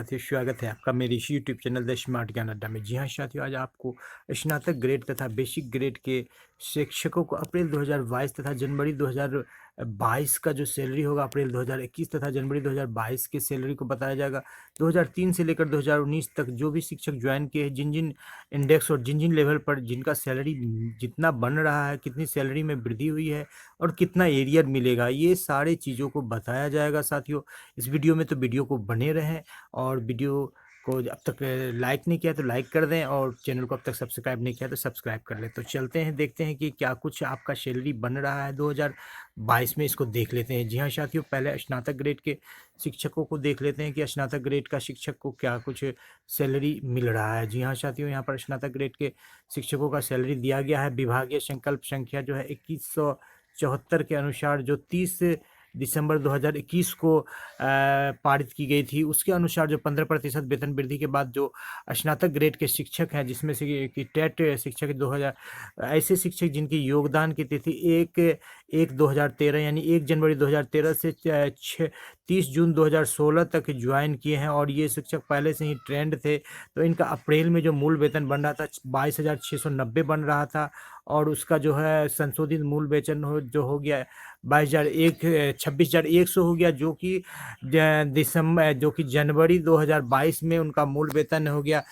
साथियों, स्वागत है आपका मेरे इस यूट्यूब चैनल द स्मार्ट ज्ञान अड्डा में। जी हाँ साथियों, आज आपको स्नातक ग्रेड तथा बेसिक ग्रेड के शिक्षकों को अप्रैल 2022 तथा जनवरी 2022 का जो सैलरी होगा, अप्रैल 2021 तथा जनवरी 2022 के सैलरी को बताया जाएगा। 2003 से लेकर 2019 तक जो भी शिक्षक ज्वाइन किए हैं, जिन जिन इंडेक्स और जिन जिन लेवल पर जिनका सैलरी जितना बन रहा है, कितनी सैलरी में वृद्धि हुई है और कितना एरियर मिलेगा, ये सारे चीज़ों को बताया जाएगा साथियों इस वीडियो में। तो वीडियो को बने रहें और वीडियो को अब तक लाइक नहीं किया तो लाइक कर दें और चैनल को अब तक सब्सक्राइब नहीं किया तो सब्सक्राइब कर लें। तो चलते हैं, देखते हैं कि क्या कुछ आपका सैलरी बन रहा है 2022 में, इसको देख लेते हैं। जी हाँ साथियों, पहले स्नातक ग्रेड के शिक्षकों को देख लेते हैं कि स्नातक ग्रेड का शिक्षक को क्या कुछ सैलरी मिल रहा है। जी हाँ साथियों, यहाँ पर स्नातक ग्रेड के शिक्षकों का सैलरी दिया गया है। विभागीय संकल्प संख्या जो है 2174 के अनुसार, जो 30 दिसंबर 2021 को पारित की गई थी, उसके अनुसार जो 15% वेतन वृद्धि के बाद जो स्नातक ग्रेड के शिक्षक हैं, जिसमें से कि टेट शिक्षक 2000 ऐसे शिक्षक जिनकी योगदान की तिथि 1/1/2013 यानी 1 जनवरी 2013 से 30 जून 2016 तक ज्वाइन किए हैं और ये शिक्षक पहले से ही ट्रेंड थे। तो इनका अप्रैल में जो मूल वेतन बन रहा था 22,690 बन रहा था और उसका जो है संशोधित मूल वेतन जो हो गया 26,100 हो गया, जो कि जनवरी 2022 में उनका मूल वेतन हो गया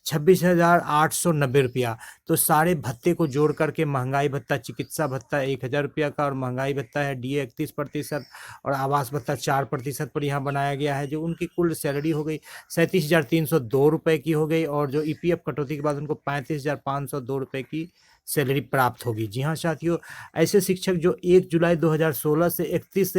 26,890 रुपया। तो सारे भत्ते को जोड़ करके महंगाई भत्ता, चिकित्सा भत्ता 1,000 रुपया का और महंगाई भत्ता है DA 31% और आवास भत्ता 4% पर यहाँ बनाया गया है। जो उनकी कुल सैलरी हो गई 37,302 रुपये की हो गई और जो EPF कटौती के बाद उनको 35,502 रुपये की सैलरी प्राप्त होगी। जी हाँ साथियों, ऐसे शिक्षक जो 1 जुलाई 2016 से 31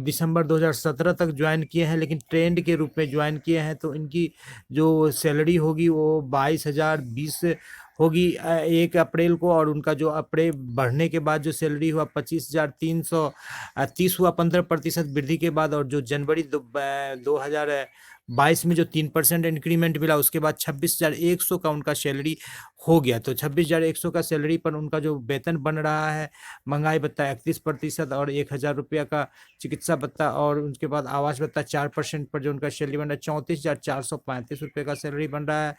दिसंबर 2017 तक ज्वाइन किए हैं, लेकिन ट्रेंड के रूप में ज्वाइन किए हैं, तो इनकी जो सैलरी होगी वो 22,020 होगी 1 अप्रैल को और उनका जो अप्रैल बढ़ने के बाद जो सैलरी हुआ 25,330 हुआ 15% वृद्धि के बाद। और जो जनवरी 2022 में जो 3% इंक्रीमेंट मिला, उसके बाद 26,100 का उनका सैलरी हो गया। तो 26,100 का सैलरी पर उनका जो वेतन बन रहा है, महंगाई भत्ता 31% और 1,000 रुपया का चिकित्सा भत्ता और उसके बाद आवास भत्ता 4% पर जो उनका सैलरी बन रहा है 34,435 रुपये का सैलरी बन रहा है।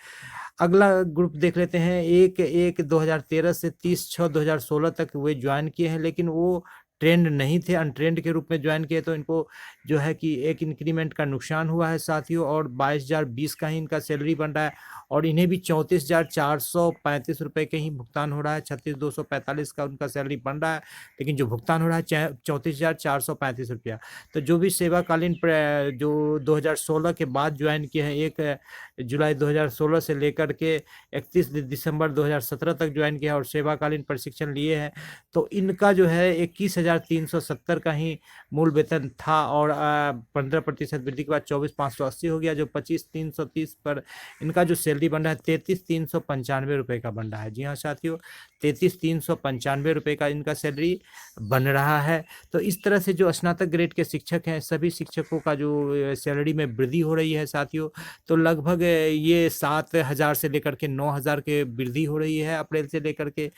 अगला ग्रुप देख लेते हैं, 1/1/2013 से 30/6/2016 तक वे ज्वाइन किए हैं, लेकिन वो ट्रेंड नहीं थे, अनट्रेंड के रूप में ज्वाइन किए, तो इनको जो है कि एक इंक्रीमेंट का नुकसान हुआ है साथियों और 22,020 का ही इनका सैलरी बन रहा है और इन्हें भी 34,435 रुपये के ही भुगतान हो रहा है। 36,245 का उनका सैलरी बन रहा है, लेकिन जो भुगतान हो रहा है 34,435 रुपया। तो जो भी सेवाकालीन जो 2016 के बाद ज्वाइन किए हैं, 1 जुलाई 2016 से लेकर के 31 दिसंबर 2017 तक ज्वाइन किया और सेवाकालीन प्रशिक्षण लिए हैं, तो इनका जो है 21,370 का ही मूल वेतन था और 15% वृद्धि के बाद 24,580 हो गया। जो 25,330 पर इनका जो सैलरी बन रहा है 33,395 रुपये का बन रहा है। जी हाँ साथियों, 33,395 रुपये का इनका सैलरी बन रहा है। तो इस तरह से जो स्नातक ग्रेड के शिक्षक हैं, सभी शिक्षकों का जो सैलरी में वृद्धि हो रही है साथियों, तो लगभग ये 7,000 से लेकर के 9,000 के वृद्धि हो रही है अप्रैल से लेकर के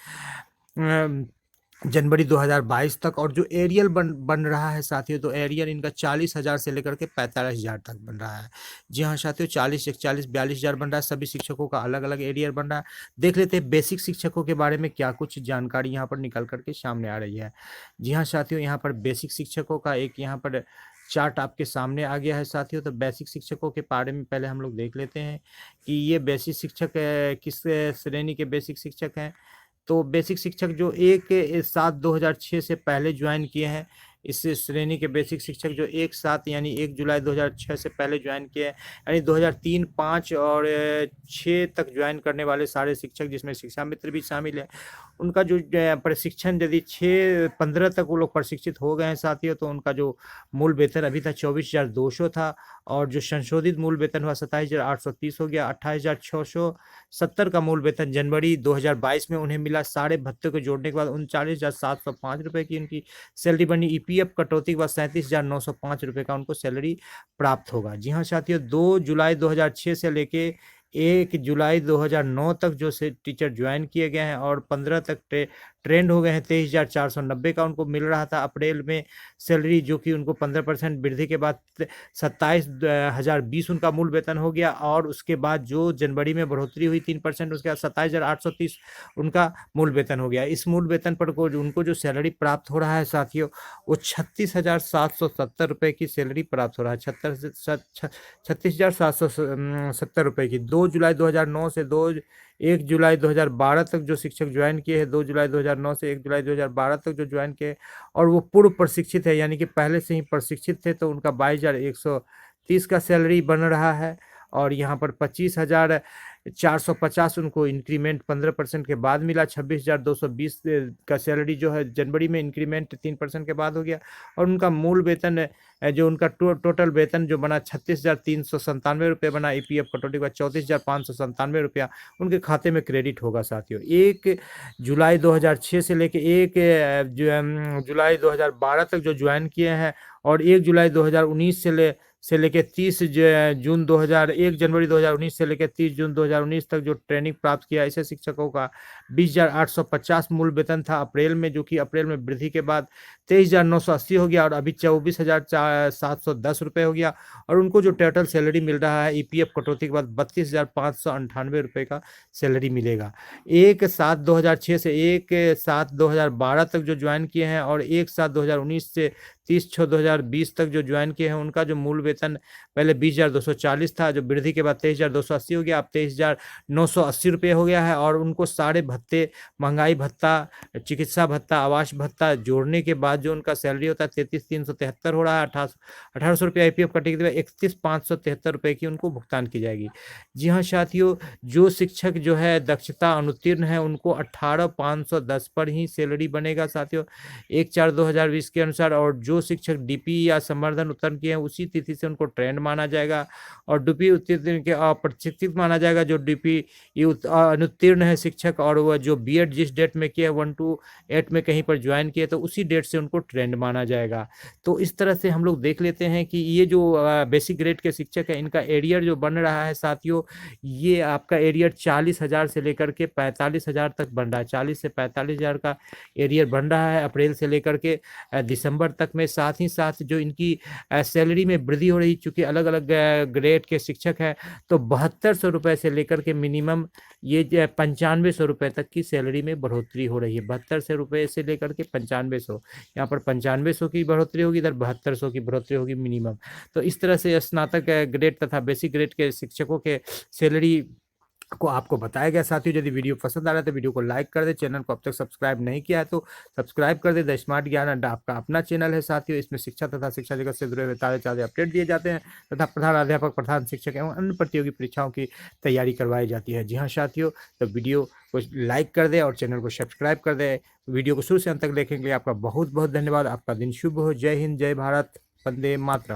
जनवरी 2022 तक। और जो एरियल बन रहा है साथियों, तो एरियल इनका 40,000 से लेकर के 45,000 तक बन रहा है। जी हाँ साथियों, 40, 41, 42,000 बन रहा है। सभी शिक्षकों का अलग अलग एरियल बन रहा है। देख लेते हैं बेसिक शिक्षकों के बारे में क्या कुछ जानकारी यहाँ पर निकल करके सामने आ रही है। जी हाँ साथियों, यहाँ पर बेसिक शिक्षकों का एक यहाँ पर चार्ट आपके सामने आ गया है साथियों। तो बेसिक शिक्षकों के बारे में पहले हम लोग देख लेते हैं कि ये बेसिक शिक्षक किस श्रेणी के बेसिक शिक्षक हैं। तो बेसिक शिक्षक जो 1/7/2006 से पहले ज्वाइन किए हैं, इस श्रेणी के बेसिक शिक्षक जो 1/7 यानी 1 जुलाई 2006 से पहले ज्वाइन किए हैं, यानी 2003, 5 और 6 तक ज्वाइन करने वाले सारे शिक्षक, जिसमें शिक्षा मित्र भी शामिल है, उनका जो प्रशिक्षण यदि 6-15 तक वो लोग प्रशिक्षित हो गए हैं साथियों, तो उनका जो मूल वेतन अभी था 24,200 था और जो संशोधित मूल वेतन हुआ 27,830 हो गया। 28,670 का मूल वेतन जनवरी 2022 में उन्हें मिला। सारे भत्ते को जोड़ने के बाद 39,705 रुपये की उनकी सैलरी बनी। EPF कटौती के बाद 37,905 रुपये का उनको सैलरी प्राप्त होगा। जी हाँ साथियों, 2 जुलाई 2006 से लेके 1 जुलाई 2009 तक जो से टीचर ज्वाइन किए गए हैं और 15 तक ट्रेंड हो गए हैं। 23,490 का उनको मिल रहा था अप्रैल में सैलरी, जो कि उनको 15% वृद्धि के बाद 27,020 उनका मूल वेतन हो गया। और उसके बाद जो जनवरी में बढ़ोतरी हुई 3%, उसके बाद 27,830 उनका मूल वेतन हो गया। इस मूल वेतन पर उनको जो सैलरी प्राप्त हो रहा है साथियों, वो 36,770 रुपये की सैलरी प्राप्त हो रहा है। 36,770 रुपये की। 2 जुलाई 2009 से 1 जुलाई 2012 तक जो शिक्षक ज्वाइन किए हैं, 2 जुलाई 2009 से 1 जुलाई 2012 तक जो ज्वाइन किए, और वो पूर्व प्रशिक्षित है, यानी कि पहले से ही प्रशिक्षित थे, तो उनका 22,130 का सैलरी बन रहा है। और यहाँ पर 25,450 उनको इंक्रीमेंट 15% के बाद मिला। 26,220 का सैलरी जो है जनवरी में इंक्रीमेंट 3% के बाद हो गया। और उनका मूल वेतन जो उनका टोटल वेतन जो बना 36,397 रुपये बना। EPF कटौती के बाद 34,597 रुपया उनके खाते में क्रेडिट होगा साथियों। 1 जुलाई 2006 से लेके 1 जुलाई 2012 तक जो ज्वाइन किए हैं, और 1 जुलाई 2019 से लेके 1 जनवरी 2019 से लेकर 30 जून 2019 तक जो ट्रेनिंग प्राप्त किया, ऐसे शिक्षकों का 20,850 मूल वेतन था अप्रैल में, जो कि अप्रैल में वृद्धि के बाद 23,980 हो गया, और अभी 24,710 रुपये हो गया। और उनको जो टोटल सैलरी मिल रहा है EPF कटौती के बाद 32,598 रुपये का सैलरी मिलेगा। 1/7/2006 से 1/7/2012 तक जो ज्वाइन किए हैं, और 1/7/2019 से 30/6/2020 तक जो ज्वाइन किए हैं, उनका जो मूल वेतन पहले 20,240 था, जो वृद्धि के बाद 23,280 हो गया, अब 23,980 रुपये हो गया है। और उनको सारे भत्ते, महंगाई भत्ता, चिकित्सा भत्ता, आवास भत्ता जोड़ने के बाद जो उनका सैलरी होता है 33,373 हो रहा है। 1800 रुपये IPF कटेगी, 31,573 रुपये की उनको भुगतान की जाएगी। जी हाँ साथियों, जो शिक्षक जो है दक्षता अनुत्तीर्ण है, उनको 18,510 पर ही सैलरी बनेगा साथियों, 1/4/2020 के अनुसार। और जो शिक्षक DP या संवर्धन उत्तीर्ण किए हैं, उसी तिथि से उनको ट्रेंड माना जाएगा। और DP उत्तीर्ण के अप्रशिक्षित माना जाएगा। जो DP अनुत्तीर्ण है शिक्षक, और वह जो B.Ed जिस डेट में किया 1 to 8 में कहीं पर ज्वाइन किए, तो उसी डेट से उनको ट्रेंड माना जाएगा। तो इस तरह से हम लोग देख लेते हैं कि ये जो बेसिक ग्रेड के शिक्षक है, इनका एरियर जो बन रहा है साथियों, ये आपका एरियर 40,000 से लेकर के 45,000 तक बन रहा है। 40 से 45,000 का एरियर बन रहा है अप्रैल से लेकर के दिसंबर तक में। साथ ही साथ जो इनकी सैलरी में वृद्धि हो रही, चूँकि अलग अलग ग्रेड के शिक्षक हैं, तो 7200 रुपये से लेकर के मिनिमम ये 9500 रुपये तक की सैलरी में बढ़ोतरी हो रही है। 7200 रुपये से लेकर के 9500, यहाँ पर 9500 की बढ़ोतरी होगी, इधर 7200 की बढ़ोतरी होगी मिनिमम। तो इस तरह से स्नातक ग्रेड तथा बेसिक ग्रेड के शिक्षकों के सैलरी को आपको बताया गया। साथियों, यदि वीडियो पसंद आ रहा है तो वीडियो को लाइक कर दे। चैनल को अब तक सब्सक्राइब नहीं किया है तो सब्सक्राइब कर दे। द स्मार्ट ज्ञान अड्डा आपका अपना चैनल है साथियों। इसमें शिक्षा तथा शिक्षा जगत से जुड़े हुए ताज़े अपडेट दिए जाते हैं, तथा प्रधानाध्यापक, प्रधान शिक्षक एवं अन्य प्रतियोगी परीक्षाओं की तैयारी करवाई जाती है। जी हाँ साथियों, तो वीडियो को लाइक कर दे और चैनल को सब्सक्राइब कर दे। वीडियो को शुरू से अंत तक देखने के लिए आपका बहुत बहुत धन्यवाद। आपका दिन शुभ हो। जय हिंद, जय भारत, वंदे मातरम।